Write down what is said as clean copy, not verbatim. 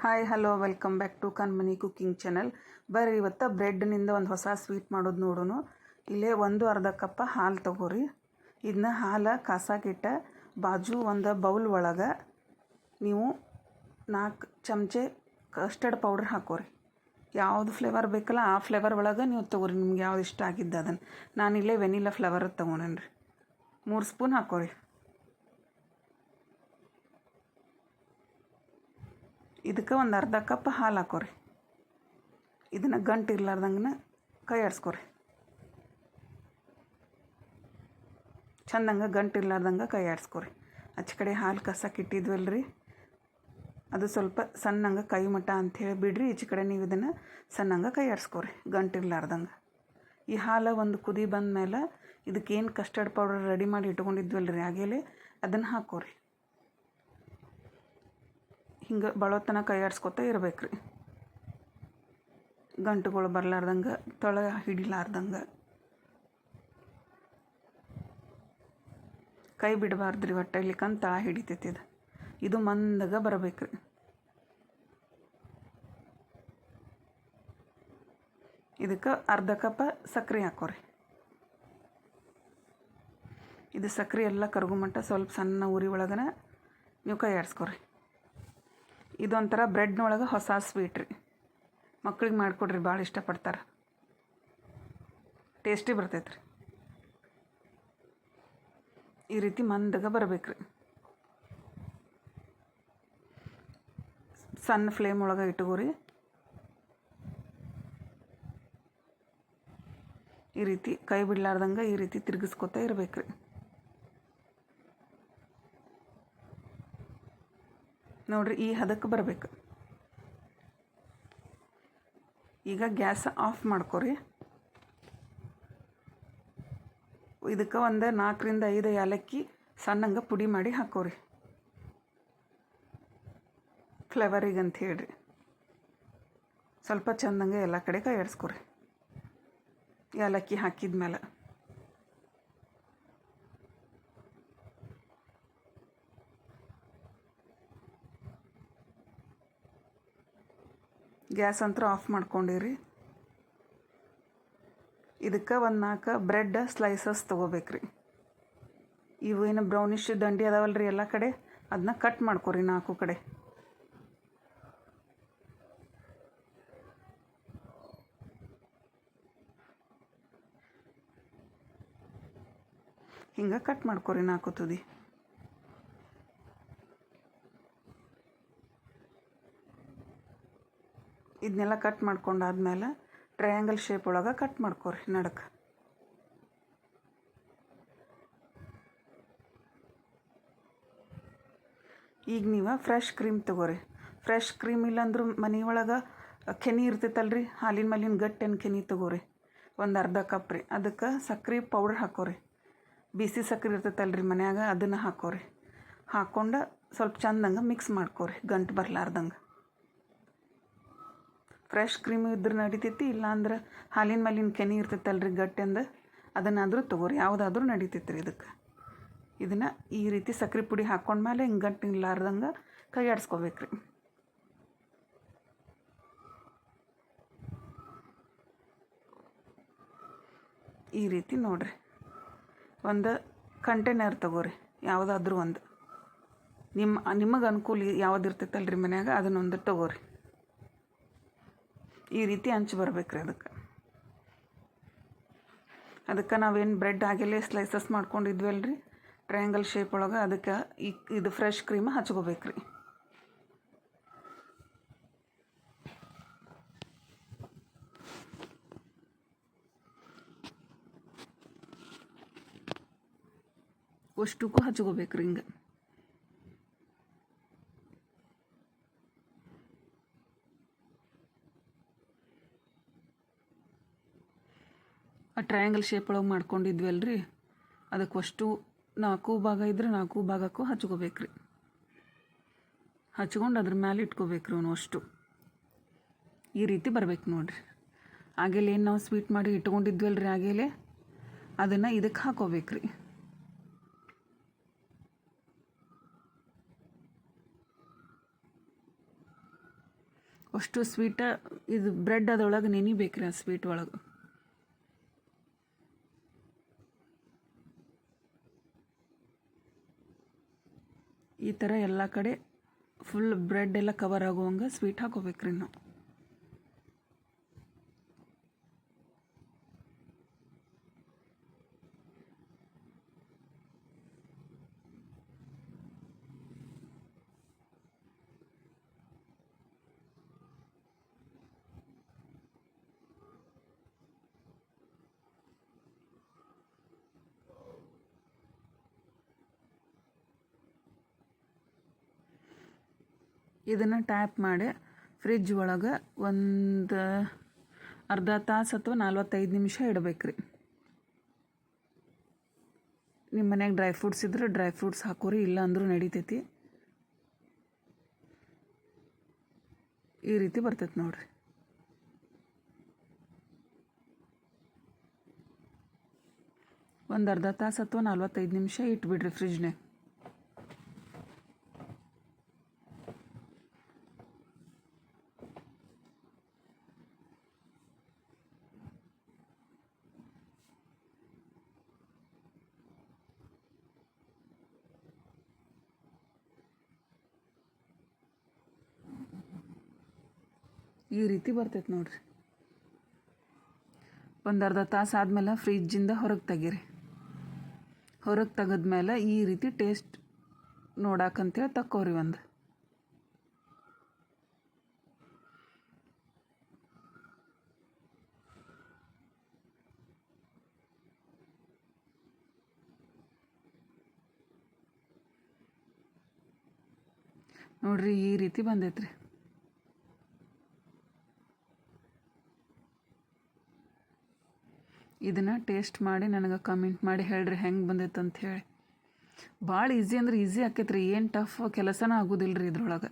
Hi hello welcome back to Kanmani cooking channel. ಬರ್ರಿ ಇವತ್ತು ಬ್ರೆಡ್ನಿಂದ ಒಂದು ಹೊಸ ಸ್ವೀಟ್ ಮಾಡೋದು ನೋಡೋಣ. ಇಲ್ಲೇ ಅರ್ಧ ಕಪ್ ಹಾಲು ತೊಗೋರಿ. ಇದನ್ನ ಹಾಲು ಕಾಸಾಕಿಟ್ಟ ಬಾಜು ಒಂದು ಬೌಲ್ ಒಳಗೆ ನೀವು 4 ಚಮಚೆ ಕಸ್ಟರ್ಡ್ ಪೌಡ್ರ್ ಹಾಕೋರಿ. ಯಾವುದು ಫ್ಲೇವರ್ ಬೇಕಲ್ಲ ಆ ಫ್ಲೇವರ್ ಒಳಗೆ ನೀವು ತೊಗೋರಿ, ನಿಮ್ಗೆ ಯಾವ್ದು ಇಷ್ಟ ಆಗಿದ್ದು ಅದನ್ನು. ನಾನಿಲ್ಲೇ ವೆನಿಲಾ ಫ್ಲೇವರ್ ತೊಗೊಂಡೇನ್ರಿ. 3 ಸ್ಪೂನ್ ಹಾಕೋರಿ. ಇದಕ್ಕೆ ಒಂದು ಅರ್ಧ ಕಪ್ ಹಾಲು ಹಾಕೋರಿ. ಇದನ್ನು ಗಂಟು ಇರ್ಲಾರ್ದಂಗೆ ಕೈ ಆಡಿಸ್ಕೊರಿ. ಚಂದಂಗೆ ಗಂಟು ಇರ್ಲಾರ್ದಂಗೆ ಕೈ ಆಡಿಸ್ಕೊರಿ. ಆಚೆ ಕಡೆ ಹಾಲು ಕಸಕ್ಕೆ ಇಟ್ಟಿದ್ವಲ್ರಿ, ಅದು ಸ್ವಲ್ಪ ಸಣ್ಣಂಗೆ ಕೈ ಮಟ್ಟ ಅಂಥೇಳಿ ಬಿಡ್ರಿ. ಈಚೆ ಕಡೆ ನೀವು ಇದನ್ನು ಸಣ್ಣಂಗೆ ಕೈ ಆಡಿಸ್ಕೊರಿ, ಗಂಟು ಇರ್ಲಾರ್ದಂಗೆ. ಈ ಹಾಲು ಒಂದು ಕುದಿ ಬಂದ ಮೇಲೆ ಇದಕ್ಕೇನು ಕಸ್ಟರ್ಡ್ ಪೌಡರ್ ರೆಡಿ ಮಾಡಿ ಇಟ್ಕೊಂಡಿದ್ವಲ್ರಿ ಆಗೇಲೆ ಅದನ್ನು ಹಾಕೋರಿ. ಹಿಂಗೆ ಬಳೋತನ ಕೈ ಆಡಿಸ್ಕೊತಾ ಇರ್ಬೇಕು ರೀ. ಗಂಟುಗಳು ಬರ್ಲಾರ್ದಂಗೆ, ತಳ ಹಿಡಿಲಾರ್ದಂಗೆ ಕೈ ಬಿಡಬಾರ್ದು ರೀ. ಒಟ್ಟು ಇಲ್ಲಿಕಂತ ತಳ ಹಿಡಿತೈತಿ. ಇದು ಮಂದಗೆ ಬರಬೇಕು ರೀ. ಇದಕ್ಕೆ ಅರ್ಧ ಕಪ್ ಸಕ್ಕರೆ ಹಾಕೋರಿ. ಇದು ಸಕ್ಕರೆ ಎಲ್ಲ ಕರಗು ಮಟ್ಟ ಸ್ವಲ್ಪ ಸಣ್ಣ ಉರಿ ಒಳಗನ ನೀವು ಕೈ ಆಡಿಸ್ಕೊರಿ. ಇದೊಂಥರ ಬ್ರೆಡ್ನೊಳಗೆ ಹೊಸ ಸ್ವೀಟ್ ರೀ. ಮಕ್ಳಿಗೆ ಮಾಡಿಕೊಡ್ರಿ, ಭಾಳ ಇಷ್ಟಪಡ್ತಾರೆ. ಟೇಸ್ಟಿ ಬರ್ತೈತೆ ರೀ. ಈ ರೀತಿ ಮಂದಗೆ ಬರಬೇಕು ರೀ. ಸಣ್ಣ ಫ್ಲೇಮ್ ಒಳಗೆ ಇಟ್ಕೋರಿ. ಈ ರೀತಿ ಕೈ ಬಿಡಲಾರ್ದಂಗೆ ಈ ರೀತಿ ತಿರುಗಿಸ್ಕೊತಾ ಇರ್ಬೇಕು ರೀ. ನೋಡಿರಿ, ಈ ಹದಕ್ಕೆ ಬರಬೇಕು. ಈಗ ಗ್ಯಾಸ್ ಆಫ್ ಮಾಡ್ಕೊರಿ. ಇದಕ್ಕೆ ಒಂದು 4 ರಿಂದ 5 ಏಲಕ್ಕಿ ಸಣ್ಣಂಗೆ ಪುಡಿ ಮಾಡಿ ಹಾಕೋರಿ, ಫ್ಲೇವರಿಗೆ ಅಂತ ಹೇಳ್ರಿ. ಸ್ವಲ್ಪ ಚಂದಂಗೆ ಎಲ್ಲ ಕಡೆ ಕೈ ಆಡಿಸ್ಕೊರಿ. ಏಲಕ್ಕಿ ಹಾಕಿದ್ಮೇಲೆ ಗ್ಯಾಸ್ ಅಂತೂ ಆಫ್ ಮಾಡ್ಕೊಂಡಿರಿ. ಇದಕ್ಕೆ ಒಂದು 4 ಬ್ರೆಡ್ ಸ್ಲೈಸಸ್ ತೊಗೋಬೇಕ್ರಿ. ಇವು ಏನು ಬ್ರೌನಿಷ್ ದಂಡಿ ಅದಾವಲ್ರಿ ಎಲ್ಲ ಕಡೆ, ಅದನ್ನ ಕಟ್ ಮಾಡ್ಕೊರಿ 4 ಕಡೆ. ಹಿಂಗೆ ಕಟ್ ಮಾಡ್ಕೊರಿ 4 ತುದಿ. ಇದನ್ನೆಲ್ಲ ಕಟ್ ಮಾಡ್ಕೊಂಡಾದ್ಮೇಲೆ ಟ್ರಯಾಂಗಲ್ ಶೇಪ್ ಒಳಗೆ ಕಟ್ ಮಾಡ್ಕೊರಿ ನಡಕ್ಕೆ. ಈಗ ನೀವು ಫ್ರೆಶ್ ಕ್ರೀಮ್ ತೊಗೋರಿ. ಫ್ರೆಶ್ ಕ್ರೀಮ್ ಇಲ್ಲಾಂದ್ರೂ ಮನೆಯೊಳಗೆ ಕೆನೆ ಇರ್ತೈತಲ್ರಿ, ಹಾಲಿನ ಮೇಲಿನ ಗಟ್ಟಿನ ಕೆನೆ ತೊಗೋರಿ. ಒಂದು ಅರ್ಧ ಕಪ್ ರೀ. ಅದಕ್ಕೆ ಸಕ್ಕರೆ ಪೌಡ್ರ್ ಹಾಕೋರಿ. ಬಿಸಿ ಸಕ್ಕರೆ ಇರ್ತೈತಲ್ರಿ ಮನ್ಯಾಗ, ಅದನ್ನು ಹಾಕೋರಿ. ಹಾಕ್ಕೊಂಡು ಸ್ವಲ್ಪ ಚಂದಂಗೆ ಮಿಕ್ಸ್ ಮಾಡ್ಕೊರಿ, ಗಂಟು ಬರಲಾರ್ದಂಗೆ. ಫ್ರೆಶ್ ಕ್ರೀಮ್ ಇದ್ರೆ ನಡಿತೈತಿ, ಇಲ್ಲಾಂದ್ರೆ ಹಾಲಿನ ಮೇಲಿನ ಕೆನೆ ಇರ್ತೈತಲ್ರಿ ಗಟ್ಟಿಂದ, ಅದನ್ನಾದರೂ ತೊಗೋರಿ. ಯಾವುದಾದ್ರೂ ನಡಿತೈತಿ ರೀ ಇದಕ್ಕೆ. ಇದನ್ನು ಈ ರೀತಿ ಸಕ್ಕರೆ ಪುಡಿ ಹಾಕ್ಕೊಂಡ್ಮೇಲೆ ಹಿಂಗೆ ಗಂಟು ಇಲ್ಲಾರ್ದಂಗೆ ಕೈ ಆಡಿಸ್ಕೋಬೇಕು ರೀ. ಈ ರೀತಿ ನೋಡಿರಿ. ಒಂದು ಕಂಟೈನರ್ ತೊಗೋರಿ, ಯಾವುದಾದ್ರೂ ಒಂದು ನಿಮಗೆ ಅನುಕೂಲ ಯಾವ್ದು ಇರ್ತೈತಲ್ರಿ ಮನ್ಯಾಗ, ಅದನ್ನೊಂದು ತೊಗೋರಿ. ಈ ರೀತಿ ಹಂಚು ಬರ್ಬೇಕು ರೀ ಅದಕ್ಕೆ ನಾವೇನು ಬ್ರೆಡ್ ಆಗಲೇ ಸ್ಲೈಸಸ್ ಮಾಡ್ಕೊಂಡಿದ್ವಲ್ರಿ ಟ್ರಯಾಂಗಲ್ ಶೇಪ್ ಒಳಗೆ, ಅದಕ್ಕೆ ಇದು ಫ್ರೆಶ್ ಕ್ರೀಮ್ ಹಚ್ಕೋಬೇಕು ರೀ. ಅಷ್ಟಕ್ಕೂ ಹಚ್ಕೋಬೇಕು ರೀ ಹಿಂಗೆ. ಆ ಟ್ರಯಾಂಗಲ್ ಶೇಪ್ ಒಳಗೆ ಮಾಡ್ಕೊಂಡಿದ್ವಲ್ರಿ, ಅದಕ್ಕೆ ಅಷ್ಟು 4 ಭಾಗ ಇದ್ರೆ 4 ಭಾಗಕ್ಕೂ ಹಚ್ಕೋಬೇಕು ರೀ. ಹಚ್ಕೊಂಡು ಅದ್ರ ಮೇಲೆ ಇಟ್ಕೋಬೇಕು ರೀ ಅಷ್ಟು. ಈ ರೀತಿ ಬರ್ಬೇಕು ನೋಡಿರಿ. ಆಗಲೇ ಏನು ನಾವು ಸ್ವೀಟ್ ಮಾಡಿ ಇಟ್ಕೊಂಡಿದ್ವಲ್ರಿ ಆಗಲೇ, ಅದನ್ನು ಇದಕ್ಕೆ ಹಾಕೋಬೇಕು ರೀ. ಅಷ್ಟು ಸ್ವೀಟ ಇದು ಬ್ರೆಡ್ ಅದ್ರೊಳಗೆ ನೆನಿಬೇಕ್ರಿ ಆ ಸ್ವೀಟ್ ಒಳಗೆ. ಈ ಥರ ಎಲ್ಲ ಕಡೆ ಫುಲ್ ಬ್ರೆಡ್ ಎಲ್ಲ ಕವರ್ ಆಗುವಂಗೆ ಸ್ವೀಟ್ ಹಾಕೋಬೇಕ್ರಿ ನಾವು. ಇದನ್ನು ಟ್ಯಾಪ್ ಮಾಡಿ ಫ್ರಿಜ್ ಒಳಗೆ ಒಂದು ಅರ್ಧ ತಾಸು ಅಥವಾ 45 ನಿಮಿಷ ಇಡಬೇಕ್ರಿ. ನಿಮ್ಮ ಮನ್ಯಾಗ ಡ್ರೈ ಫ್ರೂಟ್ಸ್ ಇದ್ರೆ ಡ್ರೈ ಫ್ರೂಟ್ಸ್ ಹಾಕೋರಿ, ಇಲ್ಲ ಅಂದರೂ ನಡಿತೈತಿ. ಈ ರೀತಿ ಬರ್ತೈತೆ ನೋಡ್ರಿ. ಒಂದು ಅರ್ಧ ತಾಸು ಅಥವಾ 45 ನಿಮಿಷ ಇಟ್ಬಿಡ್ರಿ ಫ್ರಿಜ್ನಾಗ. ಈ ರೀತಿ ಬರ್ತೈತೆ ನೋಡ್ರಿ. ಒಂದು ಅರ್ಧ ತಾಸು ಆದಮೇಲೆ ಫ್ರಿಜ್ಜಿಂದ ಹೊರಗೆ ತೆಗೀರಿ. ಹೊರಗೆ ತೆಗೆದ್ಮೇಲೆ ಈ ರೀತಿ ಟೇಸ್ಟ್ ನೋಡಾಕಂತೇಳಿ ತಕ್ಕೋರಿ ಒಂದು. ನೋಡ್ರಿ ಈ ರೀತಿ ಬಂದೈತ್ರಿ. ಇದನ್ನು ಟೇಸ್ಟ್ ಮಾಡಿ ನನಗೆ ಕಮೆಂಟ್ ಮಾಡಿ ಹೇಳ್ರಿ ಹೆಂಗೆ ಬಂದೈತೆ ಅಂತ ಹೇಳಿ. ಭಾಳ ಈಸಿ ಅಂದ್ರೆ ಈಸಿ ಆಕೈತ್ರಿ, ಏನು ಟಫ್ ಕೆಲಸನ ಆಗೋದಿಲ್ಲ ರೀ ಇದ್ರೊಳಗೆ.